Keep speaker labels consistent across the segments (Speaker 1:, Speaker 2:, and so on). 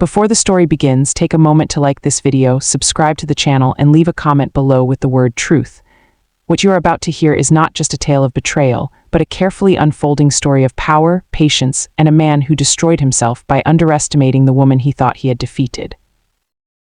Speaker 1: Before the story begins, take a moment to like this video, subscribe to the channel, and leave a comment below with the word truth. What you are about to hear is not just a tale of betrayal, but a carefully unfolding story of power, patience, and a man who destroyed himself by underestimating the woman he thought he had defeated.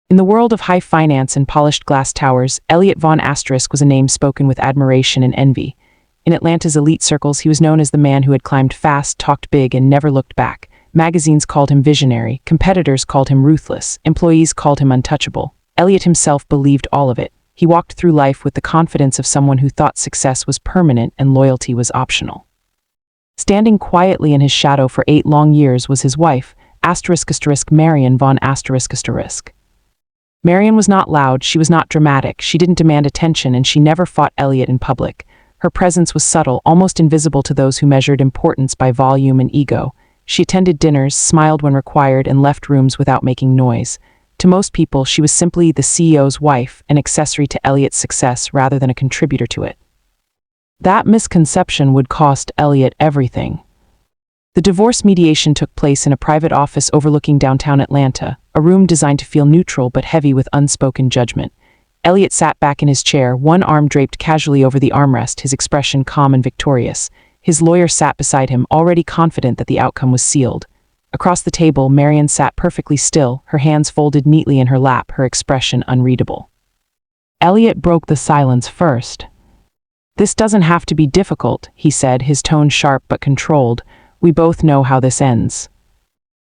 Speaker 1: In the world of high finance and polished glass towers, Elliot Von Asterisk was a name spoken with admiration and envy. In Atlanta's elite circles, he was known as the man who had climbed fast, talked big, and never looked back. Magazines called him visionary, competitors called him ruthless, employees called him untouchable. Elliot himself believed all of it. He walked through life with the confidence of someone who thought success was permanent and loyalty was optional. Standing quietly in his shadow for 8 long years was his wife, Marion Von Asterisk. Marion was not loud, she was not dramatic, she didn't demand attention, and she never fought Elliot in public. Her presence was subtle, almost invisible to those who measured importance by volume and ego. She attended dinners, smiled when required, and left rooms without making noise. To most people, she was simply the CEO's wife, an accessory to Elliot's success rather than a contributor to it. That misconception would cost Elliot everything. The divorce mediation took place in a private office overlooking downtown Atlanta, a room designed to feel neutral but heavy with unspoken judgment. Elliot sat back in his chair, one arm draped casually over the armrest, his expression calm and victorious. His lawyer sat beside him, already confident that the outcome was sealed. Across the table, Marion sat perfectly still, her hands folded neatly in her lap, her expression unreadable. Elliot broke the silence first. "This doesn't have to be difficult," he said, his tone sharp but controlled. "We both know how this ends."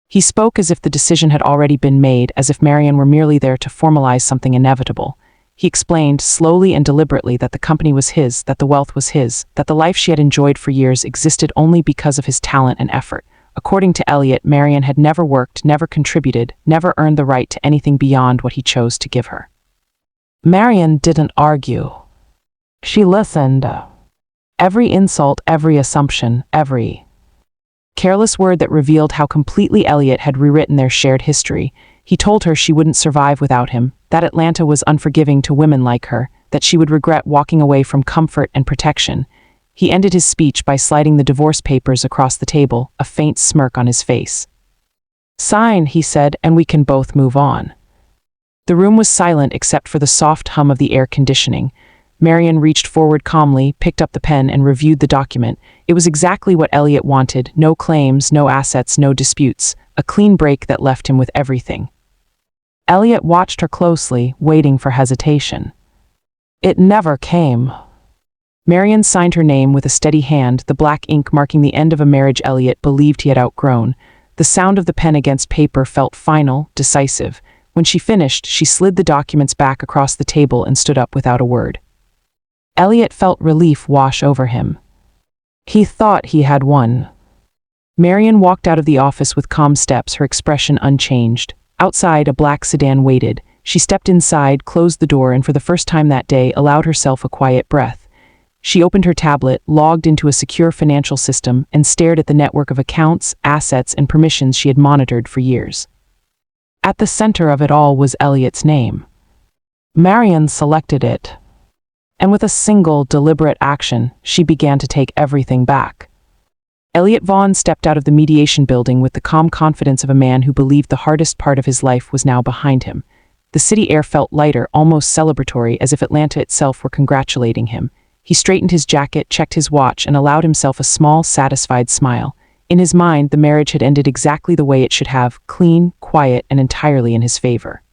Speaker 1: He spoke as if the decision had already been made, as if Marion were merely there to formalize something inevitable. He explained, slowly and deliberately, that the company was his, that the wealth was his, that the life she had enjoyed for years existed only because of his talent and effort. According to Elliot, Marion had never worked, never contributed, never earned the right to anything beyond what he chose to give her. Marion didn't argue. She listened. Every insult, every assumption, every careless word that revealed how completely Elliot had rewritten their shared history. He told her she wouldn't survive without him, that Atlanta was unforgiving to women like her, that she would regret walking away from comfort and protection. He ended his speech by sliding the divorce papers across the table, a faint smirk on his face. "Sign," he said, "and we can both move on." The room was silent except for the soft hum of the air conditioning. Marion reached forward calmly, picked up the pen, and reviewed the document. It was exactly what Elliot wanted: no claims, no assets, no disputes. A clean break that left him with everything. Elliot watched her closely, waiting for hesitation. It never came. Marion signed her name with a steady hand, the black ink marking the end of a marriage Elliot believed he had outgrown. The sound of the pen against paper felt final, decisive. When she finished, she slid the documents back across the table and stood up without a word. Elliot felt relief wash over him. He thought he had won. Marion walked out of the office with calm steps, her expression unchanged. Outside, a black sedan waited. She stepped inside, closed the door, and for the first time that day, allowed herself a quiet breath. She opened her tablet, logged into a secure financial system, and stared at the network of accounts, assets, and permissions she had monitored for years. At the center of it all was Elliot's name. Marion selected it. And with a single, deliberate action, she began to take everything back. Elliot Vaughn stepped out of the mediation building with the calm confidence of a man who believed the hardest part of his life was now behind him. The city air felt lighter, almost celebratory, as if Atlanta itself were congratulating him. He straightened his jacket, checked his watch, and allowed himself a small, satisfied smile. In his mind, the marriage had ended exactly the way it should have: clean, quiet, and entirely in his favor.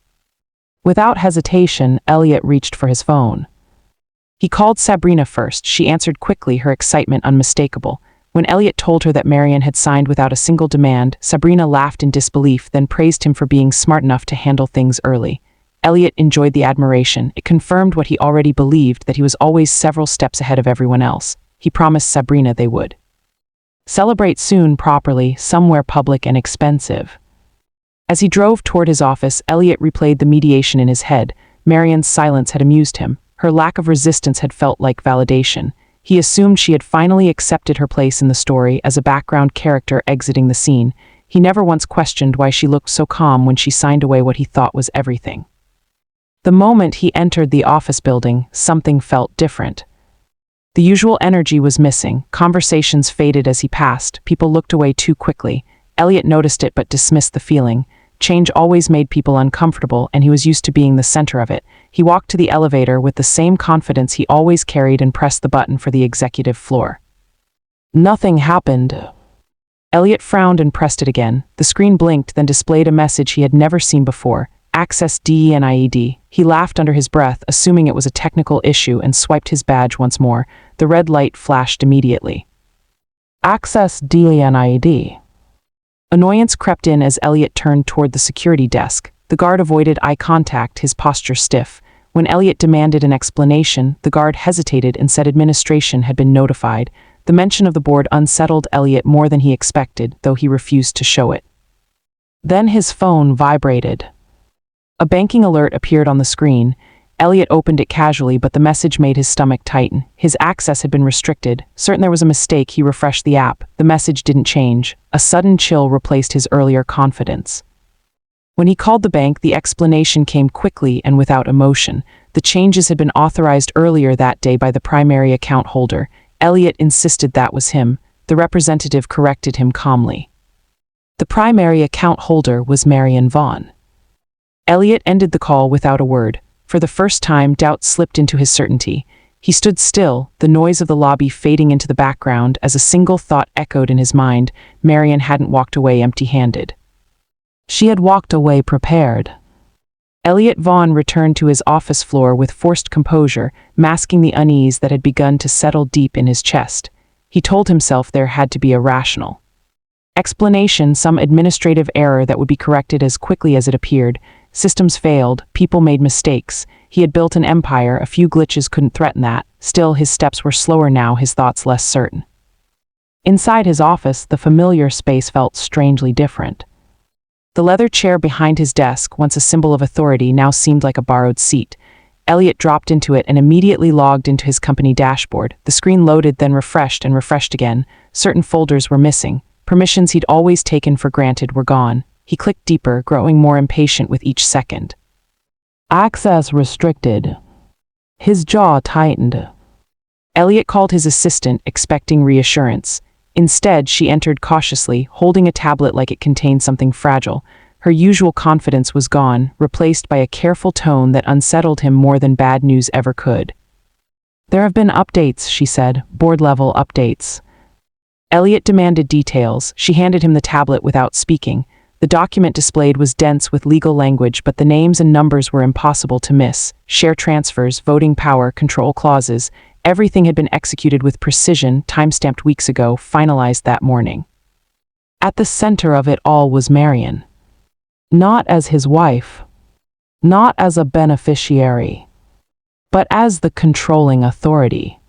Speaker 1: Without hesitation, Elliot reached for his phone. He called Sabrina first. She answered quickly, her excitement unmistakable. When Elliot told her that Marion had signed without a single demand, Sabrina laughed in disbelief, then praised him for being smart enough to handle things early. Elliot enjoyed the admiration. It confirmed what he already believed, that he was always several steps ahead of everyone else. He promised Sabrina they would celebrate soon, properly, somewhere public and expensive. As he drove toward his office, Elliot replayed the mediation in his head. Marion's silence had amused him. Her lack of resistance had felt like validation. He assumed she had finally accepted her place in the story as a background character exiting the scene. He never once questioned why she looked so calm when she signed away what he thought was everything. The moment he entered the office building, something felt different. The usual energy was missing. Conversations faded as he passed. People looked away too quickly. Elliot noticed it but dismissed the feeling. Change always made people uncomfortable, and he was used to being the center of it. He walked to the elevator with the same confidence he always carried and pressed the button for the executive floor. Nothing happened. Elliot frowned and pressed it again. The screen blinked, then displayed a message he had never seen before. Access DENIED. He laughed under his breath, assuming it was a technical issue, and swiped his badge once more. The red light flashed immediately. Access DENIED. Annoyance crept in as Elliot turned toward the security desk. The guard avoided eye contact, his posture stiff. When Elliot demanded an explanation, the guard hesitated and said administration had been notified. The mention of the board unsettled Elliot more than he expected, though he refused to show it. Then his phone vibrated. A banking alert appeared on the screen. Elliot opened it casually, but the message made his stomach tighten. His access had been restricted. Certain there was a mistake, he refreshed the app. The message didn't change. A sudden chill replaced his earlier confidence. When he called the bank, the explanation came quickly and without emotion. The changes had been authorized earlier that day by the primary account holder. Elliot insisted that was him. The representative corrected him calmly. The primary account holder was Marian Vaughn. Elliot ended the call without a word. For the first time, doubt slipped into his certainty. He stood still, the noise of the lobby fading into the background as a single thought echoed in his mind. Marian hadn't walked away empty-handed. She had walked away prepared. Elliot Vaughn returned to his office floor with forced composure, masking the unease that had begun to settle deep in his chest. He told himself there had to be a rational explanation, some administrative error that would be corrected as quickly as it appeared. Systems failed, people made mistakes. He had built an empire, a few glitches couldn't threaten that. Still, his steps were slower now, his thoughts less certain. Inside his office, the familiar space felt strangely different. The leather chair behind his desk, once a symbol of authority, now seemed like a borrowed seat. Elliot dropped into it and immediately logged into his company dashboard. The screen loaded, then refreshed and refreshed again. Certain folders were missing. Permissions he'd always taken for granted were gone. He clicked deeper, growing more impatient with each second. Access restricted. His jaw tightened. Elliot called his assistant, expecting reassurance. Instead, she entered cautiously, holding a tablet like it contained something fragile. Her usual confidence was gone, replaced by a careful tone that unsettled him more than bad news ever could. There have been updates, she said, board-level updates. Elliot demanded details. She handed him the tablet without speaking. The document displayed was dense with legal language, but the names and numbers were impossible to miss. Share transfers, voting power, control clauses. Everything had been executed with precision, time-stamped weeks ago, finalized that morning. At the center of it all was Marian. Not as his wife, not as a beneficiary, but as the controlling authority.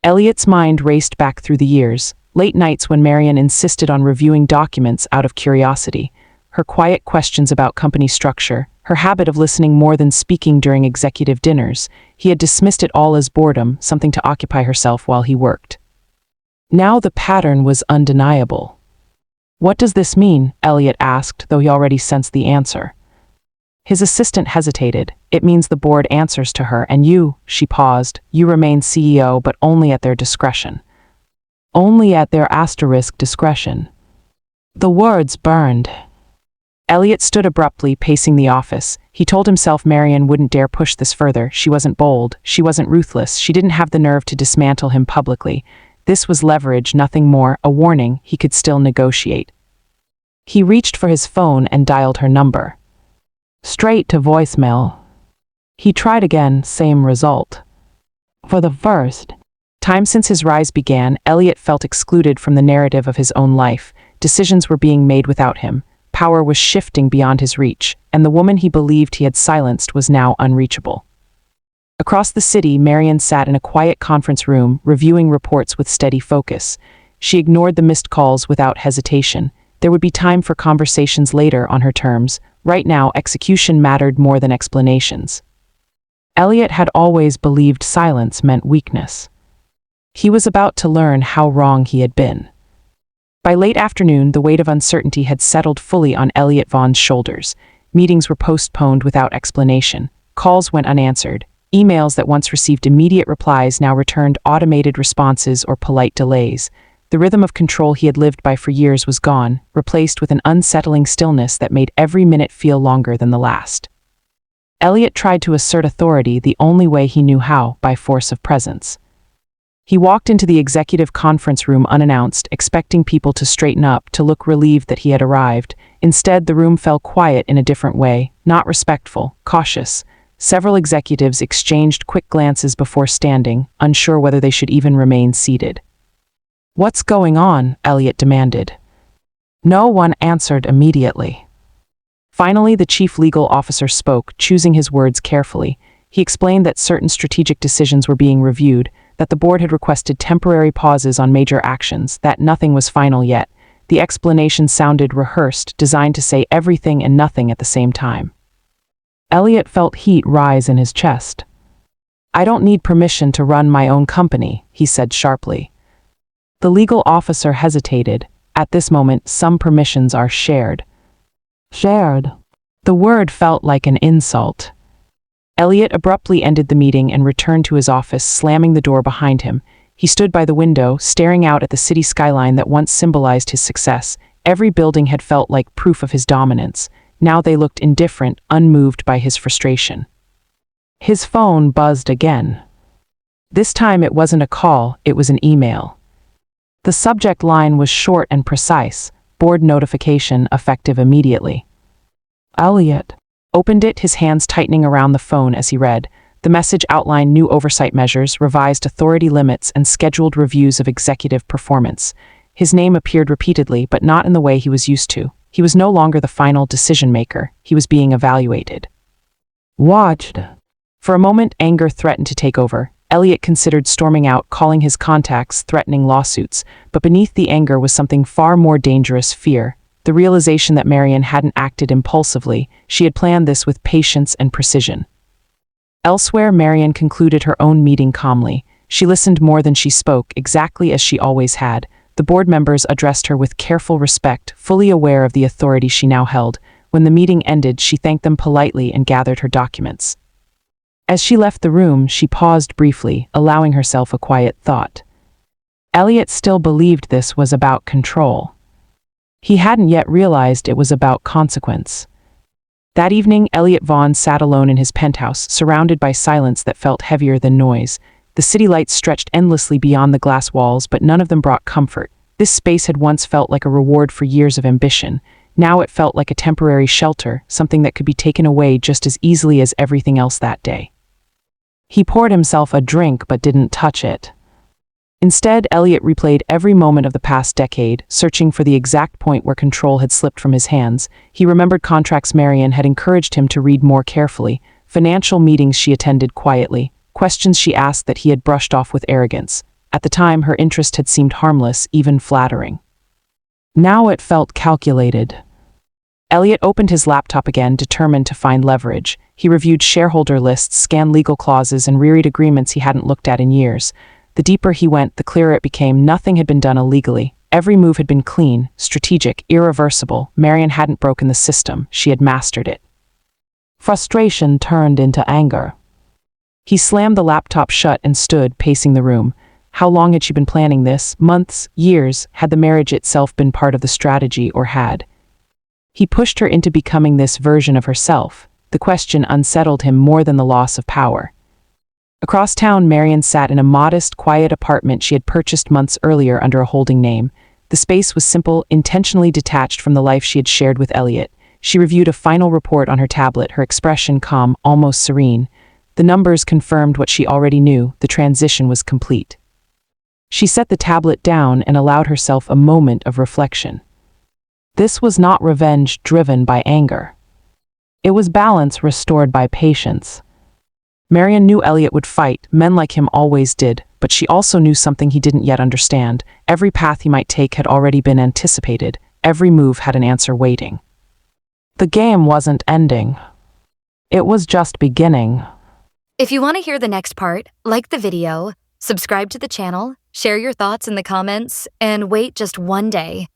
Speaker 1: Elliot's mind raced back through the years, late nights when Marian insisted on reviewing documents out of curiosity, her quiet questions about company structure, her habit of listening more than speaking during executive dinners. He had dismissed it all as boredom, something to occupy herself while he worked. Now the pattern was undeniable. What does this mean? Elliot asked, though he already sensed the answer. His assistant hesitated. It means the board answers to her, and you, she paused, you remain CEO, but only at their discretion. Only at their * discretion. The words burned. Elliot stood abruptly, pacing the office. He told himself Marian wouldn't dare push this further. She wasn't bold. She wasn't ruthless. She didn't have the nerve to dismantle him publicly. This was leverage, nothing more, a warning. He could still negotiate. He reached for his phone and dialed her number. Straight to voicemail. He tried again, same result. For the first time since his rise began, Elliot felt excluded from the narrative of his own life. Decisions were being made without him. Power was shifting beyond his reach, and the woman he believed he had silenced was now unreachable. Across the city, Marian sat in a quiet conference room, reviewing reports with steady focus. She ignored the missed calls without hesitation. There would be time for conversations later on her terms. Right now, execution mattered more than explanations. Elliot had always believed silence meant weakness. He was about to learn how wrong he had been. By late afternoon, the weight of uncertainty had settled fully on Elliot Vaughn's shoulders. Meetings were postponed without explanation. Calls went unanswered. Emails that once received immediate replies now returned automated responses or polite delays. The rhythm of control he had lived by for years was gone, replaced with an unsettling stillness that made every minute feel longer than the last. Elliot tried to assert authority the only way he knew how, by force of presence. He walked into the executive conference room unannounced, expecting people to straighten up, to look relieved that he had arrived. Instead, the room fell quiet in a different way, not respectful, cautious. Several executives exchanged quick glances before standing, unsure whether they should even remain seated. "What's going on?" Elliot demanded. No one answered immediately. Finally, the chief legal officer spoke, choosing his words carefully. He explained that certain strategic decisions were being reviewed, that the board had requested temporary pauses on major actions, that nothing was final yet. The explanation sounded rehearsed, designed to say everything and nothing at the same time. Elliot felt heat rise in his chest. "I don't need permission to run my own company," he said sharply. The legal officer hesitated. At this moment, some permissions are shared. Shared. The word felt like an insult. Elliot abruptly ended the meeting and returned to his office, slamming the door behind him. He stood by the window, staring out at the city skyline that once symbolized his success. Every building had felt like proof of his dominance. Now they looked indifferent, unmoved by his frustration. His phone buzzed again. This time it wasn't a call, it was an email. The subject line was short and precise: board notification, effective immediately. Elliot opened it, his hands tightening around the phone as he read. The message outlined new oversight measures, revised authority limits, and scheduled reviews of executive performance. His name appeared repeatedly, but not in the way he was used to. He was no longer the final decision-maker. He was being evaluated. Watched. For a moment, anger threatened to take over. Elliot considered storming out, calling his contacts, threatening lawsuits. But beneath the anger was something far more dangerous: fear. The realization that Marian hadn't acted impulsively. She had planned this with patience and precision. Elsewhere, Marian concluded her own meeting calmly. She listened more than she spoke, exactly as she always had. The board members addressed her with careful respect, fully aware of the authority she now held. When the meeting ended, she thanked them politely and gathered her documents. As she left the room, she paused briefly, allowing herself a quiet thought. Elliot still believed this was about control. He hadn't yet realized it was about consequence. That evening, Elliot Vaughn sat alone in his penthouse, surrounded by silence that felt heavier than noise. The city lights stretched endlessly beyond the glass walls, but none of them brought comfort. This space had once felt like a reward for years of ambition. Now it felt like a temporary shelter, something that could be taken away just as easily as everything else that day. He poured himself a drink but didn't touch it. Instead, Elliot replayed every moment of the past decade, searching for the exact point where control had slipped from his hands. He remembered contracts Marian had encouraged him to read more carefully, financial meetings she attended quietly, questions she asked that he had brushed off with arrogance. At the time, her interest had seemed harmless, even flattering. Now it felt calculated. Elliot opened his laptop again, determined to find leverage. He reviewed shareholder lists, scanned legal clauses, and reread agreements he hadn't looked at in years. The deeper he went, the clearer it became nothing had been done illegally. Every move had been clean, strategic, irreversible. Marian hadn't broken the system, she had mastered it. Frustration turned into anger. He slammed the laptop shut and stood, pacing the room. How long had she been planning this? Months? Years? Had the marriage itself been part of the strategy, or had he pushed her into becoming this version of herself? The question unsettled him more than the loss of power. Across town, Marian sat in a modest, quiet apartment she had purchased months earlier under a holding name. The space was simple, intentionally detached from the life she had shared with Elliot. She reviewed a final report on her tablet, her expression calm, almost serene. The numbers confirmed what she already knew: the transition was complete. She set the tablet down and allowed herself a moment of reflection. This was not revenge driven by anger. It was balance restored by patience. Marian knew Elliot would fight, men like him always did, but she also knew something he didn't yet understand. Every path he might take had already been anticipated. Every move had an answer waiting. The game wasn't ending. It was just beginning.
Speaker 2: If you want to hear the next part, like the video, subscribe to the channel, share your thoughts in the comments, and wait just one day.